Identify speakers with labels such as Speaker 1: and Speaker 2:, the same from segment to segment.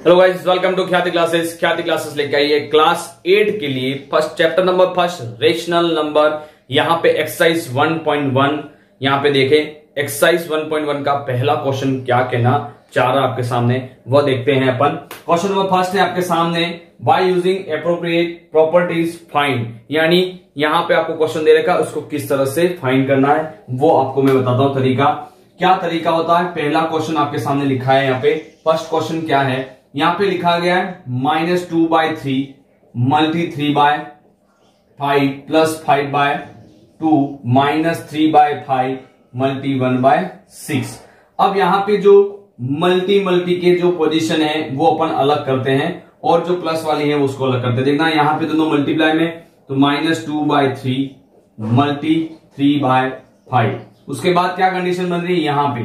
Speaker 1: Hello guys, welcome to ख्याति classes. ख्याति classes लेके आई है क्लास 8 के लिए first chapter number first rational number. यहाँ पे एक्सरसाइज 1.1 यहाँ पे देखें, एक्सरसाइज 1.1 का पहला क्वेश्चन क्या कहना चाह रहा आपके सामने वो देखते हैं अपन। क्वेश्चन नंबर फर्स्ट है आपके सामने, by using appropriate properties find. यानी यहाँ पे आपको क्वेश्चन दे रखा है, उसको किस तरह से फाइंड करना है वो आपको मैं बताता हूँ। तरीका क्या तरीका होता है। पहला क्वेश्चन आपके सामने लिखा है यहाँ पे। फर्स्ट क्वेश्चन क्या है, यहां पे लिखा गया है -2/3 मल्टी 3/5 प्लस 5/2 -3/5 मल्टी 1/6। अब यहां पे जो मल्टी के जो पोजीशन है वो अपन अलग करते हैं और जो प्लस वाली है उसको अलग करते हैं। देखना यहां पे दोनों मल्टीप्लाई में, तो -2/3 मल्टी 3/5। उसके बाद क्या कंडीशन बन रही है यहां पे,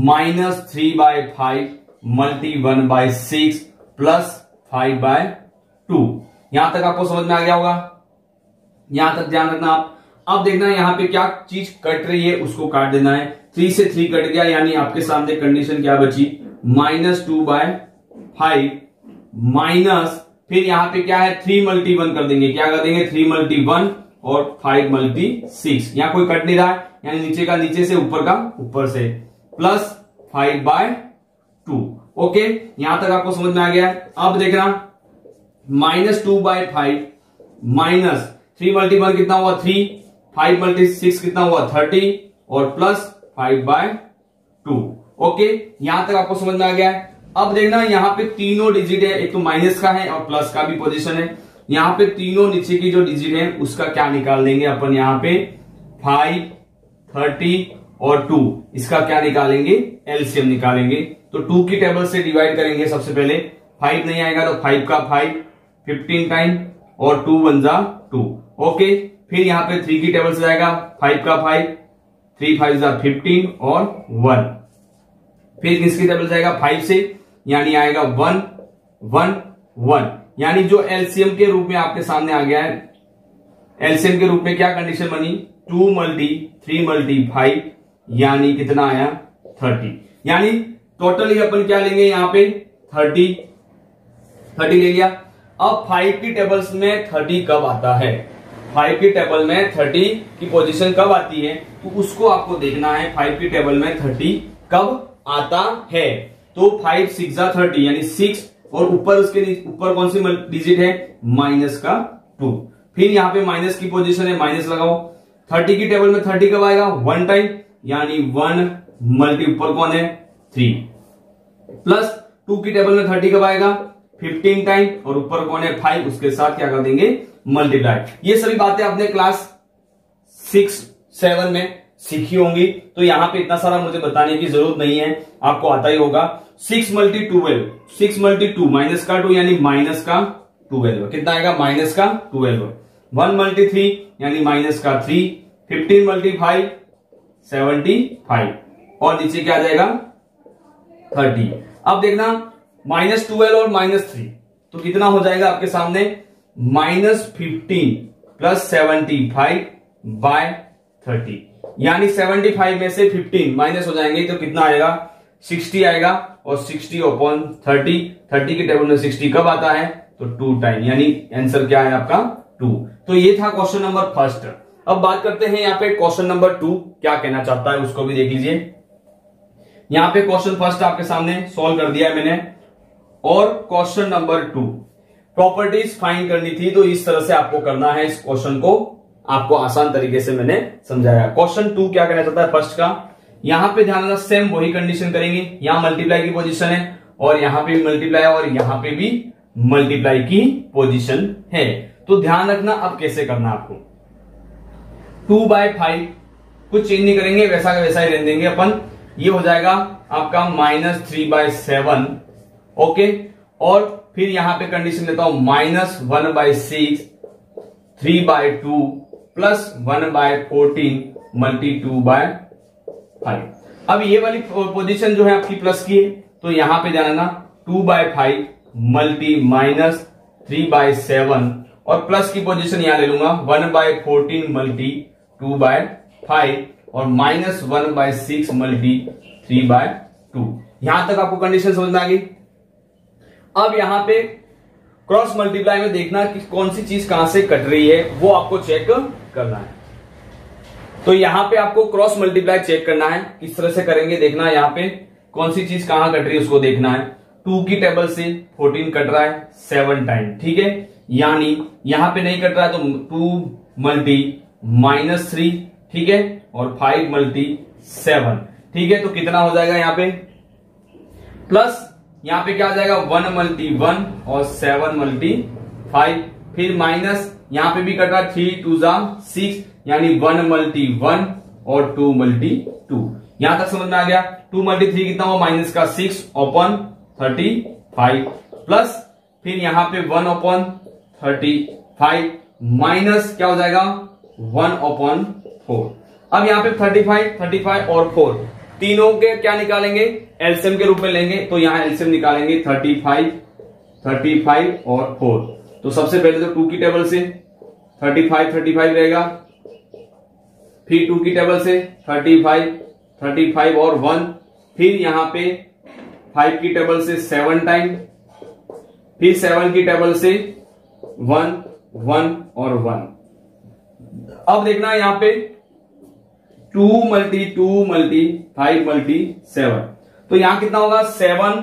Speaker 1: -3/5 मल्टी 1/6 प्लस 5/2। यहां तक आपको समझ में आ गया होगा, यहां तक ध्यान रखना आप। अब देखना यहां पे क्या चीज कट रही है उसको काट देना है। 3 से 3 कट गया, यानी आपके सामने कंडीशन क्या बची, -2/5 माइनस, फिर यहां पे क्या है 3 मल्टी 1 कर देंगे। क्या कर देंगे 3 मल्टी 1 और 5 मल्टी 6। यहां कोई कट नहीं रहा है, यानी नीचे का नीचे से ऊपर का ऊपर से, प्लस 5/2। ओके, यहां तक आपको समझ में आ गया। अब देखना -2/5 माइनस 3 मल्टी 1 कितना हुआ 3, 5 मल्टी 6 कितना हुआ 30 और प्लस 5/2। ओके, यहां तक आपको समझ में आ गया। अब देखना यहां पे तीनों डिजिट है, एक तो माइनस का है और प्लस का भी पोजीशन है। यहां पे तीनों नीचे की जो डिजिट है उसका क्या निकाल देंगे अपन, यहां पे 5, 30 और 2, इसका क्या निकालेंगे, एलसीएम निकालेंगे। तो 2 की टेबल से डिवाइड करेंगे सबसे पहले। 5 नहीं आएगा तो 5 का 5 15 टाइम और 2 1 जा 2। ओके, फिर यहां पे 3 की टेबल से जाएगा, 5 का 5 3 5 जा 15 और 1। फिर किसकी टेबल जाएगा 5 से, यानी आएगा 1 1 1। यानी जो एलसीएम के रूप में आपके सामने आ गया है, एलसीएम के रूप में क्या कंडीशन बनी, 2 मल्टी 3 मल्टी 5 यानी कितना आया 30। यानी टोटली अपन क्या लेंगे यहाँ पे 30 ले लिया। अब 5 की टेबल्स में 30 कब आता है, 5 की टेबल में 30 की पोजीशन कब आती है, तो उसको आपको देखना है 5 की टेबल में 30 कब आता है। तो 5 6 जा 30 यानी 6 और ऊपर उसके ऊपर कौन सी डिजिट है, माइनस का 2। फिर यहाँ पे माइनस की पोजीशन है, माइनस लगाओ। 30 की टेबल में 30 कब आएगा 1 टाइम, यानी 1 मल्टी ऊपर कौन है 3, प्लस 2 की टेबल में 30 कब आएगा 15 टाइम और ऊपर कौन है 5, उसके साथ क्या कर देंगे मल्टीप्लाई। ये सभी बातें आपने क्लास 6 7 में सीखी होंगी, तो यहां पे इतना सारा मुझे बताने की जरूरत नहीं है, आपको आता ही होगा। 6 मल्टी 12, 6 मल्टी 2 माइनस का 2 यानी माइनस का 12, कितना आएगा माइनस का 12। 1 मल्टी 3 यानी माइनस का 3, 15 मल्टी 5 75 और नीचे क्या आ जाएगा 30। अब देखना -12 और -3 तो कितना हो जाएगा आपके सामने, -15 प्लस 75/30। यानी 75 में से 15 माइनस हो जाएंगे तो कितना आएगा 60 आएगा, और 60/30, 30 की टेबल में 60 कब आता है तो 2 टाइम, यानी आंसर क्या है आपका 2। तो ये था क्वेश्चन नंबर फर्स्ट। अब बात करते हैं यहाँ पे क्वेश्चन नंबर 2 क्या कहना चाहता है, उसको भी देख लीजिए। यहां पे क्वेश्चन फर्स्ट आपके सामने सॉल्व कर दिया है मैंने, और क्वेश्चन नंबर 2 प्रॉपर्टीज फाइंड करनी थी, तो इस तरह से आपको करना है। इस क्वेश्चन को आपको आसान तरीके से मैंने समझाया। क्वेश्चन 2 क्या कहना चाहता है फर्स्ट का, यहां पे ध्यान रखना सेम वही कंडीशन करेंगे। यहां मल्टीप्लाई की पोजीशन है और यहां पे भी मल्टीप्लाई और यहां पे भी मल्टीप्लाई की पोजीशन है, तो ध्यान रखना अब कैसे करना आपको। 2/5 कुछ चेंज नहीं करेंगे, वैसा का वैसा ही रहने देंगे अपन। ये हो जाएगा आपका -3/7। ओके, और फिर यहां पे कंडीशन लेता हूं -1/6 3/2 प्लस 1/14 मल्टी 2/5। अब ये वाली पोजीशन जो है आपकी प्लस की है, तो यहां पे जाना ना 2/5 मल्टी -3/7 और प्लस की पोजीशन यहां ले लूंगा 1/14 मल्टी 2/5 और -1/6 मल्टी 3/2। यहां तक आपको कंडीशन समझ में आ गई। अब यहां पे क्रॉस मल्टीप्लाई में देखना कि कौन सी चीज कहां से कट रही है, वो आपको चेक करना है। तो यहां पे आपको क्रॉस मल्टीप्लाई चेक करना है, किस तरह से करेंगे देखना, यहां पे कौन सी चीज कहां कट रही है उसको देखना है। 2 की टेबल से 14 कट रहा है 7 टाइम, ठीक है, यानी यहां पे नहीं कट रहा है तो 2 मल्टी -3, ठीक है, और 5 मल्टी 7, ठीक है, तो कितना हो जाएगा यहाँ पे, प्लस यहां पे क्या आ जाएगा 1 मल्टी 1 और 7 मल्टी 5, फिर माइनस यहां पे भी कट रहा है 3 2 6, यानी 1 मल्टी 1 और 2 मल्टी 2। यहां तक समझ में आ गया। 2 मल्टी 3 कितना हुआ, माइनस का 6 अपॉन 35, प्लस फिर यहां पे 1 अपॉन 35 माइनस क्या हो जाएगा 1 अपॉन 4। अब यहां पे 35 और 4 तीनों के क्या निकालेंगे, एलसीएम के रूप में लेंगे, तो यहां एलसीएम निकालेंगे 35 और 4। तो सबसे पहले तो 2 की टेबल से 35 रहेगा, फिर 2 की टेबल से 35 और 1, फिर यहां पे 5 की टेबल से 7 टाइम, फिर 7 की टेबल से 1 और 1। अब देखना यहां पे 2 मल्टी 5 मल्टी 7, तो यहां कितना होगा 7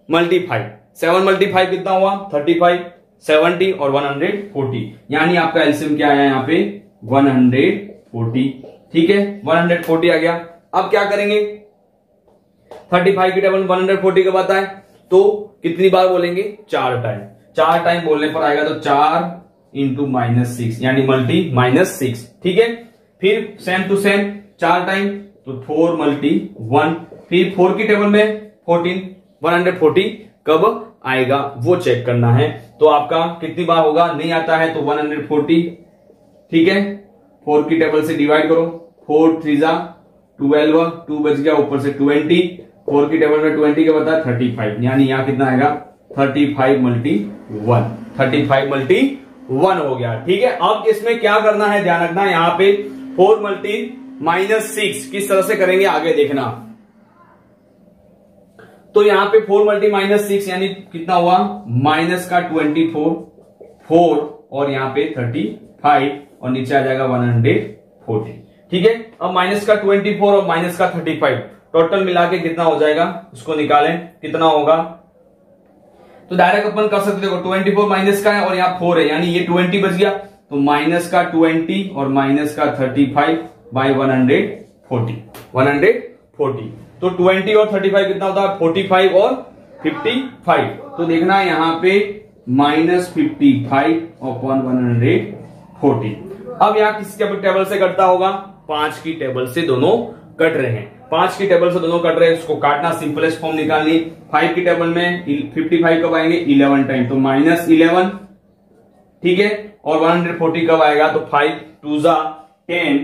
Speaker 1: मल्टी 5 कितना हुआ 35, 70 और 140, यानी आपका एलसीएम क्या आया यहां पे 140, ठीक है, 140 आ गया। अब क्या करेंगे, 35 की टेबल 140 के बाद आए तो कितनी बार बोलेंगे 4 टाइम बोलने पर आएगा तो 4 इंटू -6 यानी मल्टी -6, ठीक है, फिर सेम टू सेम 4 टाइम तो 4 मल्टी 1, फिर 4 की टेबल में 14 140 कब आएगा वो चेक करना है। तो आपका कितनी बार होगा, नहीं आता है तो 140, ठीक है, 4 की टेबल से डिवाइड करो, 4 3 12, 2 बच गया, ऊपर से 20, 4 की टेबल में 20 के बता 35, यानी यहां कितना आएगा 35 मल्टी 1, 35 मल्टी 1 हो गया, ठीक है। अब इसमें क्या करना है ध्यान रखना, यहां पे 4 मल्टी -6 किस तरह से करेंगे आगे देखना। तो यहां पे 4 मल्टी -6 यानी कितना हुआ माइनस का 24 4 और यहां पे 35 और नीचे आ जाएगा 140, ठीक है। अब माइनस का 24 और माइनस का 35 टोटल मिला के कितना हो जाएगा उसको निकालें, कितना होगा, तो डायरेक्ट अपन कर सकते हो, 24 माइनस का है और यहाँ 4 है, यानी ये 20 बच गया, तो माइनस का 20 और माइनस का 35 बाई 140, तो 20 और 35 कितना होता है 45 और 55, तो देखना यहां पे -55 अपॉन 140। अब यहां किस टेबल से कटता होगा, 5 की टेबल से दोनों कट रहे हैं, 5 की टेबल से दोनों कट रहे हैं, उसको काटना सिंपलेस्ट फॉर्म निकालनी। 5 की टेबल में 55 कब आएंगे 11 टाइम, तो -11, ठीक है, और 140 कब आएगा तो 5 2 10,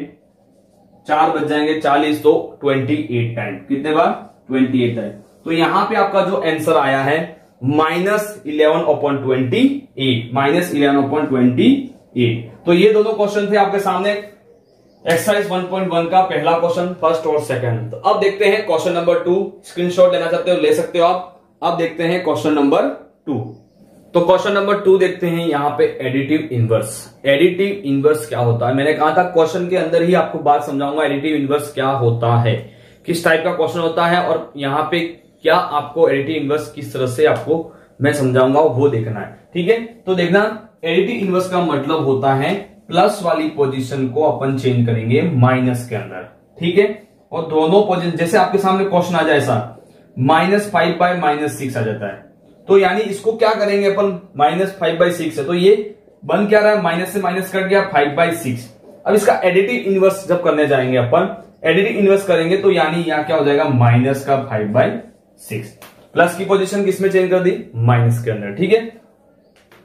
Speaker 1: 4 बच जाएंगे 40, तो 28 टाइम, कितने बार 28 टाइम। तो यहां पे आपका जो आंसर आया है -11 अपॉन 28, तो ये दोनों क्वेश्चन थे आपके सामने, एक्सरसाइज 1.1 का पहला क्वेश्चन, फर्स्ट और सेकंड। तो अब देखते हैं क्वेश्चन नंबर 2, स्क्रीनशॉट लेना चाहते हो ले सकते हो आप। अब देखते हैं क्वेश्चन नंबर 2। तो क्वेश्चन नंबर 2 देखते हैं यहाँ पे एडिटिव इनवर्स क्या होता है। मैंने कहा था क्वेश्चन के अंदर ही आपको बात समझाऊंगा एडिटिव इनवर्स क्या होता है, किस टाइप का क्वेश्चन होता है, और यहाँ पे क्या आपको एडिटिव इनवर्स किस तरह से आपको मैं समझाऊंगा वो देखना है, ठीक है। तो देखना एडिटिव इनवर्स का मतलब होता है प्लस वाली पोजीशन को अपन चेंज करेंगे माइनस के अंदर, ठीक है, और दोनों पोजीशन जैसे आपके सामने क्वेश्चन आ जाए ऐसा -5 बाय -6 आ जाता है, तो यानी इसको क्या करेंगे अपन -5/6 है, तो ये बन क्या रहा है माइनस से माइनस कट गया 5/6। अब इसका एडिटिव इनवर्स जब करने जाएंगे अपन, एडिटिव इनवर्स करेंगे तो यानी यहां क्या हो जाएगा माइनस का 5/6, प्लस की पोजीशन किसमें चेंज कर दी माइनस के अंदर, ठीक है।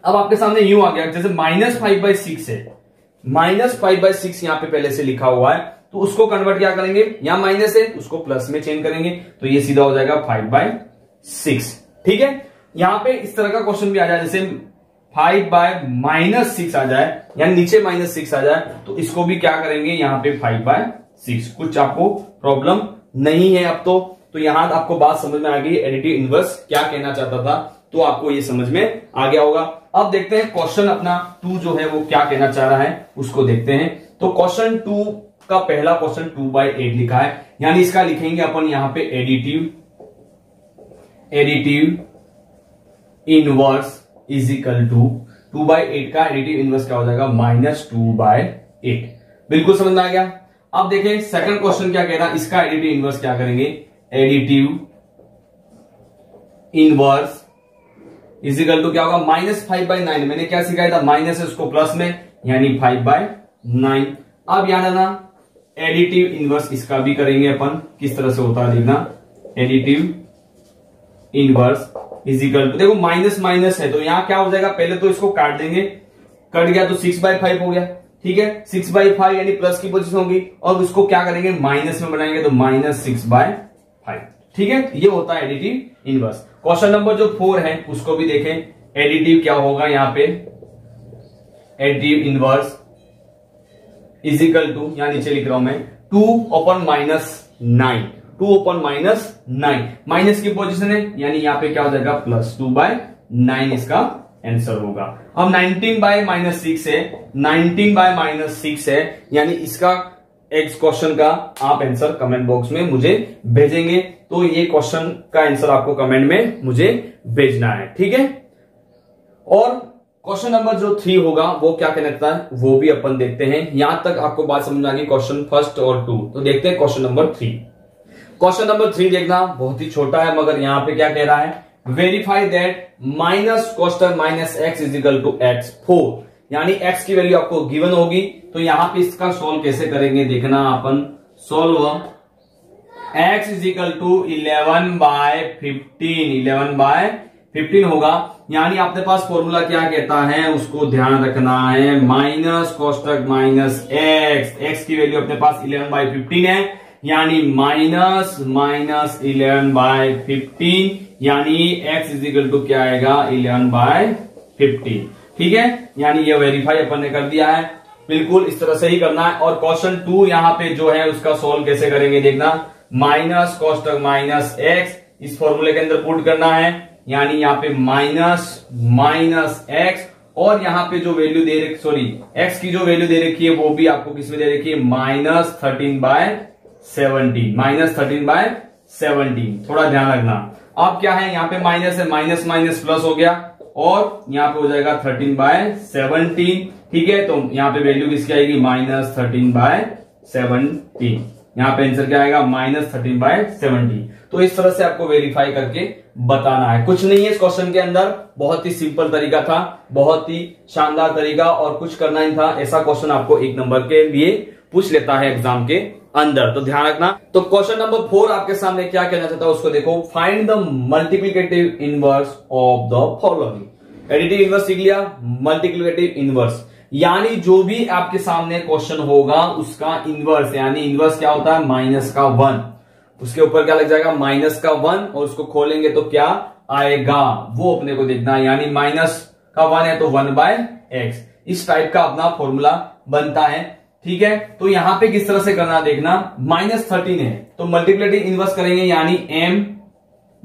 Speaker 1: अब आपके सामने यूं आ गया जैसे -5/6 है, -5/6 यहां पे पहले से लिखा हुआ है, तो उसको कन्वर्ट क्या करेंगे, यहां माइनस है उसको प्लस में चेंज करेंगे, तो ये सीधा हो जाएगा 5/6, ठीक है। यहां पे इस तरह का क्वेश्चन भी आ जाए जैसे 5/-6 आ जाए, यानी नीचे -6 आ जाए, तो इसको भी क्या करेंगे यहां पे 5/6, कुछ आपको प्रॉब्लम नहीं है अब तो यहां आपको बात समझ में आ गई एडिटिव इनवर्स क्या कहना चाहता था तो आपको ये समझ में आ गया होगा। अब देखते हैं क्वेश्चन अपना 2 जो है वो क्या कहना चाह रहा है, उसको देखते हैं। तो क्वेश्चन 2 का पहला क्वेश्चन 2/8 लिखा है, यानी इसका लिखेंगे अपन यहां पे additive inverse is equal to 2/8 का एडिटिव इनवर्स क्या हो जाएगा, -2/8। बिल्कुल समझ में आ गया। अब देखें सेकंड क्वेश्चन क्या कह रहा है, इसका एडिटिव इनवर्स क्या करेंगे, additive inverse is equal to क्या होगा, -5/9। मैंने क्या सिखाया था, माइनस है उसको प्लस में, यानी 5/9। अब याद आना एडिटिव इनवर्स इसका भी करेंगे अपन, किस तरह से होता है देखना, additive inverse is equal to, देखो माइनस माइनस है तो यहां क्या हो जाएगा, पहले तो इसको काट देंगे, कट गया तो 6/5 हो गया, ठीक है। 6/5 यानी प्लस की पोजीशन होगी, और उसको क्या करेंगे माइनस में बनाएंगे तो -6/5, ठीक है। ये होता है एडिटिव इनवर्स। क्वेश्चन नंबर जो 4 है उसको भी देखें, एडिटिव क्या होगा यहां पे, additive inverse is equal to, यहां नीचे लिख रहा हूं मैं, 2/-9, 2/-9, माइनस की पोजीशन है, यानी यहां पे क्या हो जाएगा +2/9 इसका आंसर होगा। अब 19/-6 है, 19/-6 है, यानी इसका एक्स क्वेश्चन का आप आंसर कमेंट बॉक्स में मुझे भेजेंगे, तो ये क्वेश्चन का आंसर आपको कमेंट में मुझे भेजना है, ठीक है। और क्वेश्चन नंबर जो 3 होगा वो क्या कहता है वो भी अपन देखते हैं। यहां तक आपको बात समझ में आ गई क्वेश्चन फर्स्ट और 2, तो देखते हैं क्वेश्चन नंबर 3। क्वेश्चन नंबर 3 देखना, बहुत ही छोटा है, मगर यहां पे क्या कह रहा है, verify that -cos(-x is equal to x4, यानी x की वैल्यू आपको गिवन होगी, तो यहां पे इसका सोल्व कैसे करेंगे देखना अपन, solve x is equal to 11/15 होगा, यानी आपके पास फॉर्मूला क्या कहता है उसको ध्यान रखना है, -cos(-x), x की वैल्यू अपने पास 11/15 है, यानी -11/15, यानी x इज इक्वल टू क्या आएगा 11/15, ठीक है। यानी ये वेरीफाई अपन ने कर दिया है, बिल्कुल इस तरह से ही करना है। और क्वेश्चन 2 यहां पे जो है उसका सोल्व कैसे करेंगे देखना, -cos(-x) इस फॉर्मूले के अंदर पुट करना है, यानी यहां पे -x, और यहां पे जो वैल्यू दे रखी, सॉरी x की जो वैल्यू दे रखी है वो भी आपको किसमें दे रखी है, -13/17, थोड़ा ध्यान रखना। अब क्या है, यहाँ पे माइनस है, माइनस माइनस प्लस हो गया, और यहाँ पे हो जाएगा 13/17, ठीक है। तो यहाँ पे वैल्यू किसकी आएगी, -13/17, यहाँ पे आंसर क्या आएगा, -13/17। तो इस तरह से आपको वेरीफाई करके बताना है, कुछ नहीं है इस क्वेश्चन के अंदर, बहुत ही सिंपल तरीका था, बहुत ही शानदार तरीका, और कुछ करना ही था। ऐसा क्वेश्चन आपको 1 नंबर के लिए पूछ लेता है एग्जाम के अंदर, तो ध्यान रखना। तो क्वेश्चन नंबर 4 आपके सामने क्या कहना चाहता है उसको देखो, find the multiplicative inverse of the following. Additive inverse सीख लिया, मल्टीप्लिकेटिव इनवर्स यानी जो भी आपके सामने क्वेश्चन होगा उसका इनवर्स, यानी इनवर्स क्या होता है, -1, उसके ऊपर क्या लग जाएगा, -1, और उसको खोलेंगे तो क्या आएगा वो अपने को देखना है, यानी -1 है तो 1/x, इस टाइप का अपना फॉर्मूला बनता है, ठीक है। तो यहां पे किस तरह से करना देखना, -13 है तो मल्टीप्लिकेटिव इनवर्स करेंगे, यानी m,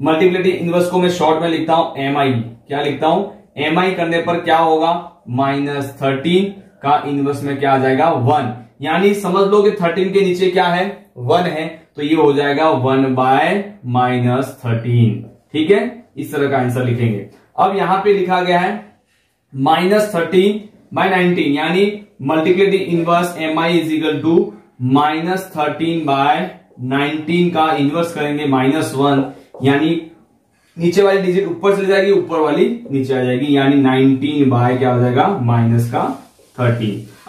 Speaker 1: मल्टीप्लिकेटिव इनवर्स को मैं शॉर्ट में लिखता हूं mi, क्या लिखता हूं, mi करने पर क्या होगा, -13 का इनवर्स में क्या आ जाएगा 1, यानी समझ लो कि 13 के नीचे क्या है 1 है, तो ये हो जाएगा 1/-13, ठीक है। इस तरह का आंसर लिखेंगे। अब यहां पे लिखा गया है -13/19, यानी multiplicative inverse mi is equal to -13/19 का इनवर्स करेंगे -1, यानी नीचे वाली डिजिट ऊपर चली जाएगी, ऊपर वाली नीचे आ जाएगी, यानी 19 क्या हो जाएगा -13।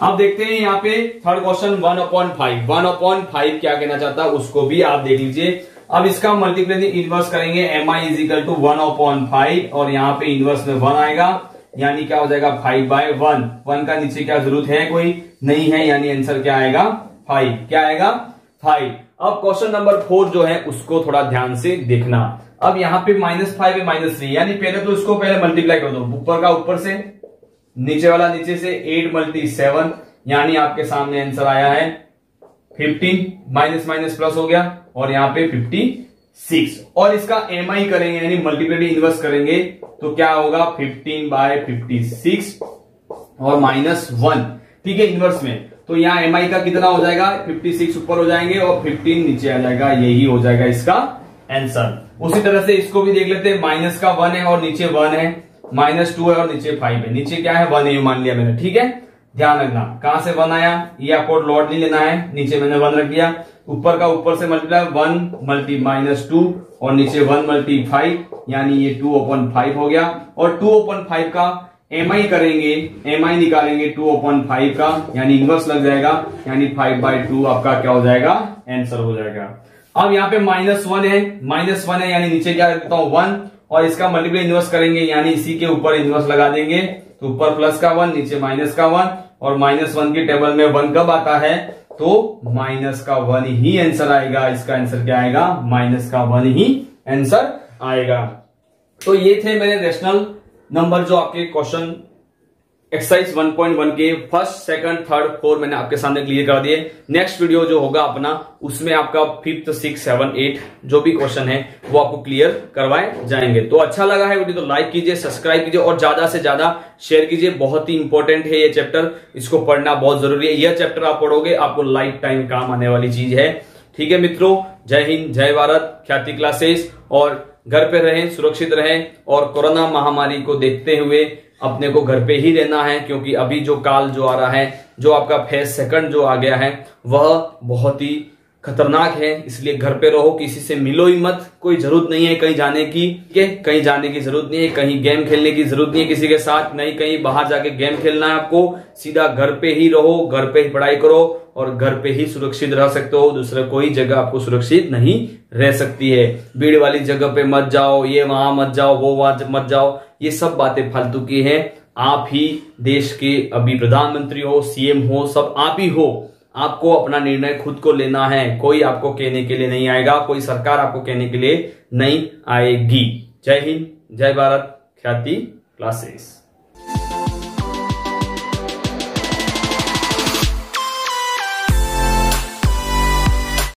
Speaker 1: अब देखते हैं यहाँ पे थर्ड क्वेश्चन 1/5 क्या कहना चाहता है उसको भी आप देख लीजिए। अब इसका मल्टीप्लिकेटिव इनवर्स करेंगे, mi इज इक्वल टू 1/5, और यहाँ पे इनवर्स में 1 आएगा, यानी क्या हो जाएगा 5/1, 1 का नीचे क्या जरूरत है कोई नहीं है, यानी आंसर क्या आएगा 5, क्या आएगा 5। अब क्वेश्चन नंबर 4 जो है उसको थोड़ा ध्यान से देखना। अब यहाँ पे -5 है -3, यानी पहले तो इसको पहले मल्टीप्लाई कर दो, ऊपर का ऊपर से, नीचे वाला नीचे से, 8 × 7, यानी आपके सामने आंसर आया है 15, माइनस माइनस प्लस हो गया, और यहाँ पे 57, 6 और इसका MI करेंगे यानी मल्टीप्लिकेटिव इनवर्स करेंगे तो क्या होगा 15/56 और -1। ठीक है, इनवर्स में तो यहाँ MI का कितना हो जाएगा 56 ऊपर हो जाएंगे और 15 नीचे आ जाएगा, यही हो जाएगा इसका आंसर। उसी तरह से इसको भी देख लेते हैं, माइनस का 1 है और नीचे 1 है, -2 है और नीचे 5 है, नीचे क्या है 1 है मान लिया मैंने। ठीक है, ध्यान रखना कहां से 1 आया, ये आपको लॉट नहीं लेना है, नीचे मैंने 1 रख दिया, ऊपर का ऊपर से मल्टीप्लाई 1 मल्टी -2 और नीचे 1 मल्टी 5 यानी ये 2/5 हो गया। और 2/5 का MI करेंगे, MI निकालेंगे 2/5 का यानी इनवर्स लग जाएगा, यानी 5/2 आपका क्या हो जाएगा आंसर हो जाएगा। अब यहाँ पे -1 है यानी नीचे क्या रखता हूं 1 और इसका मल्टीप्लाई इनवर्स करेंगे यानी इसी के ऊपर इनवर्स लगा देंगे, तो ऊपर प्लस का 1 नीचे माइनस का 1 और -1 के टेबल में 1 कब आता है तो -1 ही आंसर आएगा। इसका आंसर क्या आएगा -1 ही आंसर आएगा। तो ये थे मेरे रेशनल नंबर जो आपके क्वेश्चन एक्सरसाइज 1.1 के फर्स्ट, सेकंड, थर्ड, फोर्थ मैंने आपके सामने क्लियर कर दिए। नेक्स्ट वीडियो जो होगा अपना उसमें आपका 5th, 6th, 7th, 8th जो भी क्वेश्चन है वो आपको क्लियर करवाए जाएंगे। तो अच्छा लगा है वीडियो तो लाइक कीजिए, सब्सक्राइब कीजिए और ज्यादा से ज्यादा शेयर कीजिए। बहुत ही इंपॉर्टेंट है ये चैप्टर, इसको पढ़ना बहुत जरूरी है। यह चैप्टर आप पढ़ोगे आपको लाइफ टाइम काम आने वाली चीज है। ठीक है मित्रों, जय हिंद, जय भारत, ख्याति क्लासेस। और घर पे रहें, सुरक्षित रहें और कोरोना महामारी को देखते हुए अपने को घर पे ही रहना है, क्योंकि अभी जो काल जो आ रहा है, जो आपका फेज सेकंड जो आ गया है वह बहुत ही खतरनाक है। इसलिए घर पे रहो, किसी से मिलो ही मत, कोई जरूरत नहीं है कहीं जाने की, कहीं जाने की जरूरत नहीं है, कहीं गेम खेलने की जरूरत नहीं है किसी के साथ, नहीं कहीं बाहर जाके गेम खेलना है आपको। सीधा घर पे ही रहो, घर पे ही पढ़ाई करो और घर पे ही सुरक्षित रह सकते हो। दूसरा कोई जगह आपको सुरक्षित नहीं रह सकती है। भीड़ वाली जगह पे मत जाओ, ये वहां मत जाओ, वो वहां मत जाओ, ये सब बातें फालतू की है। आप ही देश के अभी प्रधानमंत्री हो, CM हो, सब आप ही हो। आपको अपना निर्णय खुद को लेना है, कोई आपको कहने के लिए नहीं आएगा, कोई सरकार आपको कहने के लिए नहीं आएगी। जय हिंद, जय भारत, ख्याति क्लासेस।